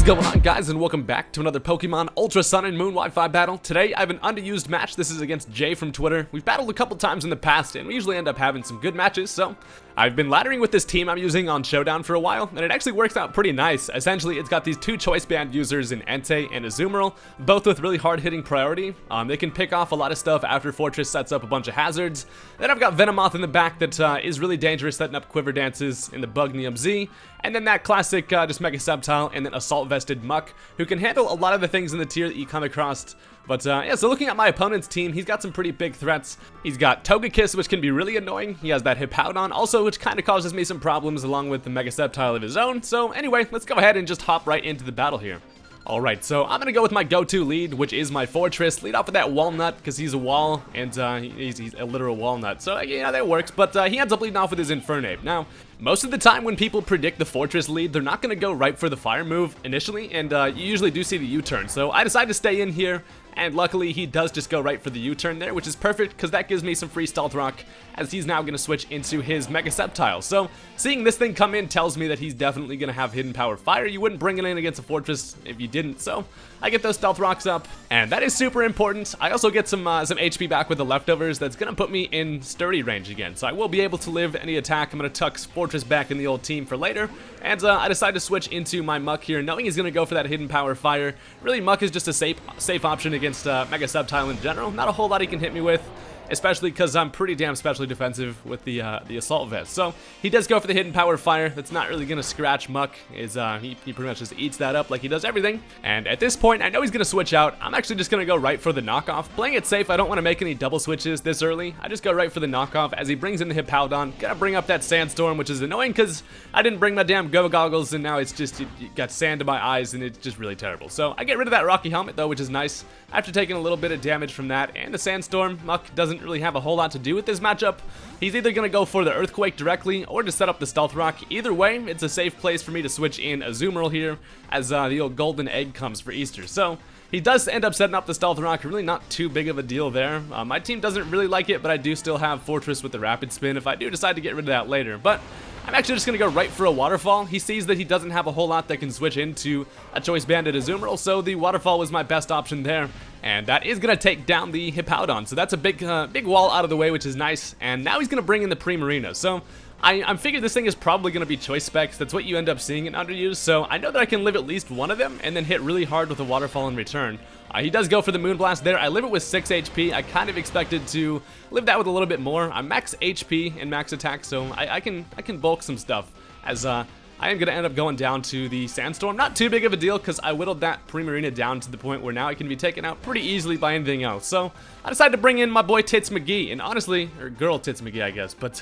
going on, guys, and welcome back to another Pokemon Ultra Sun and Moon Wi-Fi battle. Today I have an underused match. This is against Jay from Twitter. We've battled a couple times in the past and we usually end up having some good matches, so I've been laddering with this team I'm using on Showdown for a while, and it actually works out pretty nice. Essentially, it's got these two choice band users in Entei and Azumarill, both with really hard hitting priority. They can pick off a lot of stuff after Fortress sets up a bunch of hazards. Then I've got Venomoth in the back that is really dangerous, setting up Quiver Dances in the Bugnium Z, and then that classic just Mega Sceptile and then Assault Vested Muck, who can handle a lot of the things in the tier that you come across. But yeah, so looking at my opponent's team, he's got some pretty big threats. He's got Togekiss, which can be really annoying. He has that Hippowdon also, which kind of causes me some problems along with the Mega Sceptile of his own. So anyway, let's go ahead and just hop right into the battle here. Alright, so I'm going to go with my go-to lead, which is my Fortress. Lead off with that Walnut, because he's a wall, and he's a literal walnut. So, yeah, that works, but he ends up leading off with his Infernape. Now, most of the time when people predict the Fortress lead, they're not going to go right for the Fire move initially, and you usually do see the U-turn. So I decided to stay in here, and luckily he does just go right for the U-turn there, which is perfect, because that gives me some free Stealth Rock, as he's now going to switch into his Mega Sceptile. So, seeing this thing come in tells me that he's definitely going to have Hidden Power Fire. You wouldn't bring it in against a Fortress if you didn't, so I get those Stealth Rocks up, and that is super important. I also get some HP back with the leftovers. That's going to put me in sturdy range again, so I will be able to live any attack. I'm going to tuck Fortress back in the old team for later, and I decided to switch into my Muck here, knowing he's going to go for that Hidden Power Fire. Really, Muck is just a safe option against Mega Sceptile in general. Not a whole lot he can hit me with, especially because I'm pretty damn specially defensive with the Assault Vest. So he does go for the Hidden Power Fire. That's not really going to scratch Muck. He pretty much just eats that up like he does everything. And at this point, I know he's going to switch out. I'm actually just going to go right for the knockoff. Playing it safe, I don't want to make any double switches this early. I just go right for the knockoff as he brings in the Hippowdon. Gotta bring up that Sandstorm, which is annoying because I didn't bring my damn Go Goggles, and now it's just, it got sand to my eyes, and it's just really terrible. So I get rid of that Rocky Helmet, though, which is nice. After taking a little bit of damage from that and the Sandstorm, Muck doesn't really have a whole lot to do with this matchup. He's either going to go for the Earthquake directly or to set up the Stealth Rock. Either way, it's a safe place for me to switch in Azumarill here as the old golden egg comes for Easter. So he does end up setting up the Stealth Rock. Really not too big of a deal there. My team doesn't really like it, but I do still have Fortress with the Rapid Spin if I do decide to get rid of that later. But I'm actually just going to go right for a Waterfall. He sees that he doesn't have a whole lot that can switch into a Choice Banded Azumarill, so the Waterfall was my best option there. And that is going to take down the Hippowdon. So that's a big wall out of the way, which is nice. And now he's going to bring in the Primarina. So I'm figuring this thing is probably going to be Choice Specs. That's what you end up seeing in Underused. So I know that I can live at least one of them and then hit really hard with a Waterfall in return. He does go for the Moonblast there. I live it with 6 HP. I kind of expected to live that with a little bit more. I'm max HP and max attack, so I can bulk some stuff as I am going to end up going down to the Sandstorm. Not too big of a deal because I whittled that Primarina down to the point where now it can be taken out pretty easily by anything else. So I decided to bring in my boy Tits McGee, and honestly, or girl Tits McGee, I guess, but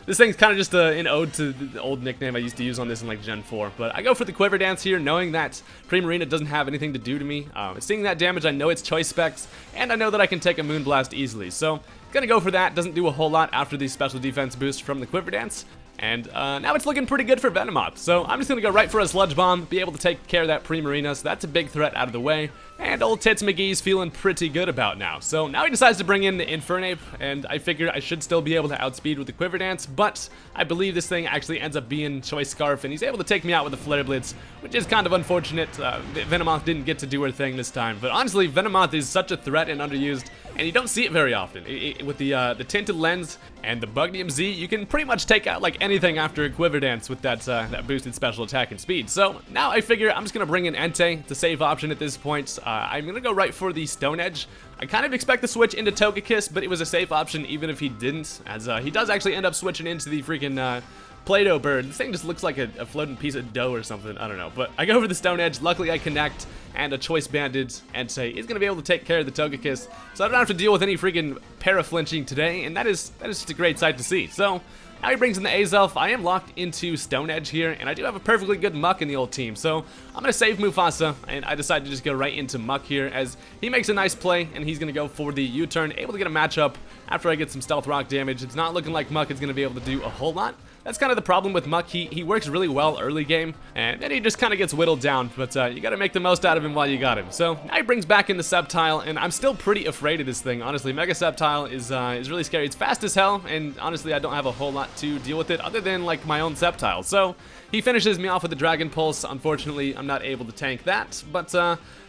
this thing's kind of just an ode to the old nickname I used to use on this in like Gen 4. But I go for the Quiver Dance here, knowing that Primarina doesn't have anything to do to me. Seeing that damage, I know it's Choice Specs, and I know that I can take a Moonblast easily. So gonna go for that. Doesn't do a whole lot after the special defense boost from the Quiver Dance. And now it's looking pretty good for Venomoth. So I'm just going to go right for a Sludge Bomb, be able to take care of that Primarina, so that's a big threat out of the way. And old Tits McGee's feeling pretty good about now. So now he decides to bring in the Infernape, and I figure I should still be able to outspeed with the Quiver Dance, but I believe this thing actually ends up being Choice Scarf, and he's able to take me out with the Flare Blitz, which is kind of unfortunate. Venomoth didn't get to do her thing this time, but honestly, Venomoth is such a threat and underused, and you don't see it very often. With the Tinted Lens and the Bugnium Z, you can pretty much take out like anything after a Quiver Dance with that boosted special attack and speed. So now I figure I'm just going to bring in Entei. It's a safe option at this point. I'm going to go right for the Stone Edge. I kind of expect to switch into Togekiss, but it was a safe option even if he didn't, as he does actually end up switching into the freaking Play-Doh bird. This thing just looks like a floating piece of dough or something. I don't know. But I go for the Stone Edge. Luckily, I connect, and a Choice Banded Entei is going to be able to take care of the Togekiss, so I don't have to deal with any freaking para-flinching today, and that is just a great sight to see. So now he brings in the Azelf. I am locked into Stone Edge here, and I do have a perfectly good Muck in the old team, so I'm going to save Mufasa, and I decided to just go right into Muck here, as he makes a nice play, and he's going to go for the U-turn, able to get a matchup after I get some Stealth Rock damage. It's not looking like Muck is going to be able to do a whole lot. That's kind of the problem with Muck. He works really well early game, and then he just kind of gets whittled down, but you got to make the most out of him while you got him. So now he brings back in the Sceptile, and I'm still pretty afraid of this thing, honestly. Mega Sceptile is really scary. It's fast as hell, and honestly, I don't have a whole lot lot to deal with it other than like my own Sceptiles. So he finishes me off with the Dragon Pulse. Unfortunately, I'm not able to tank that, but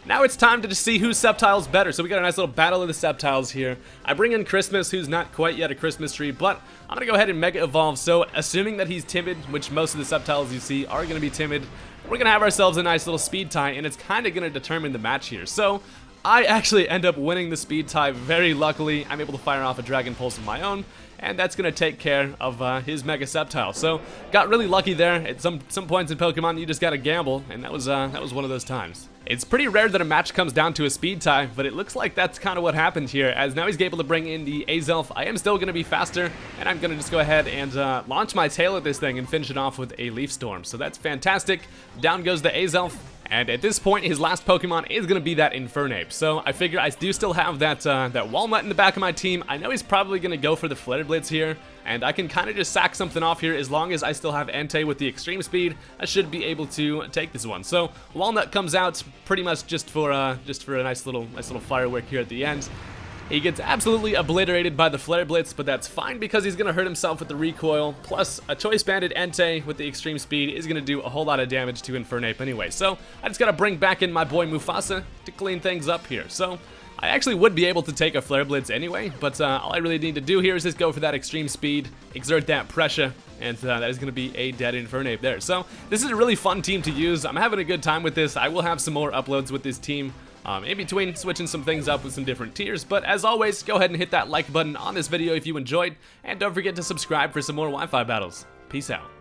now it's time to just see whose Sceptile's better. So we got a nice little battle of the Sceptiles here. I bring in Christmas, who's not quite yet a Christmas tree, but I'm gonna go ahead and Mega Evolve. So assuming that he's timid, which most of the Sceptiles you see are gonna be timid, we're gonna have ourselves a nice little speed tie, and it's kind of gonna determine the match here. So I actually end up winning the speed tie very luckily. I'm able to fire off a Dragon Pulse of my own, and that's going to take care of his Mega Sceptile. So, got really lucky there. At some points in Pokemon, you just got to gamble, and that was one of those times. It's pretty rare that a match comes down to a speed tie, but it looks like that's kind of what happened here, as now he's able to bring in the Azelf. I am still going to be faster, and I'm going to just go ahead and launch my tail at this thing and finish it off with a Leaf Storm. So that's fantastic. Down goes the Azelf. And at this point, his last Pokemon is going to be that Infernape. So I figure I do still have that that Walnut in the back of my team. I know he's probably going to go for the Flare Blitz here, and I can kind of just sack something off here. As long as I still have Entei with the Extreme Speed, I should be able to take this one. So Walnut comes out pretty much just for a nice little firework here at the end. He gets absolutely obliterated by the Flare Blitz, but that's fine because he's going to hurt himself with the recoil, plus a Choice Banded Entei with the Extreme Speed is going to do a whole lot of damage to Infernape anyway. So I just got to bring back in my boy Mufasa to clean things up here. So I actually would be able to take a Flare Blitz anyway, but all I really need to do here is just go for that Extreme Speed, exert that pressure, and that is going to be a dead Infernape there. So this is a really fun team to use. I'm having a good time with this. I will have some more uploads with this team. In between, switching some things up with some different tiers. But as always, go ahead and hit that like button on this video if you enjoyed, and don't forget to subscribe for some more Wi-Fi battles. Peace out.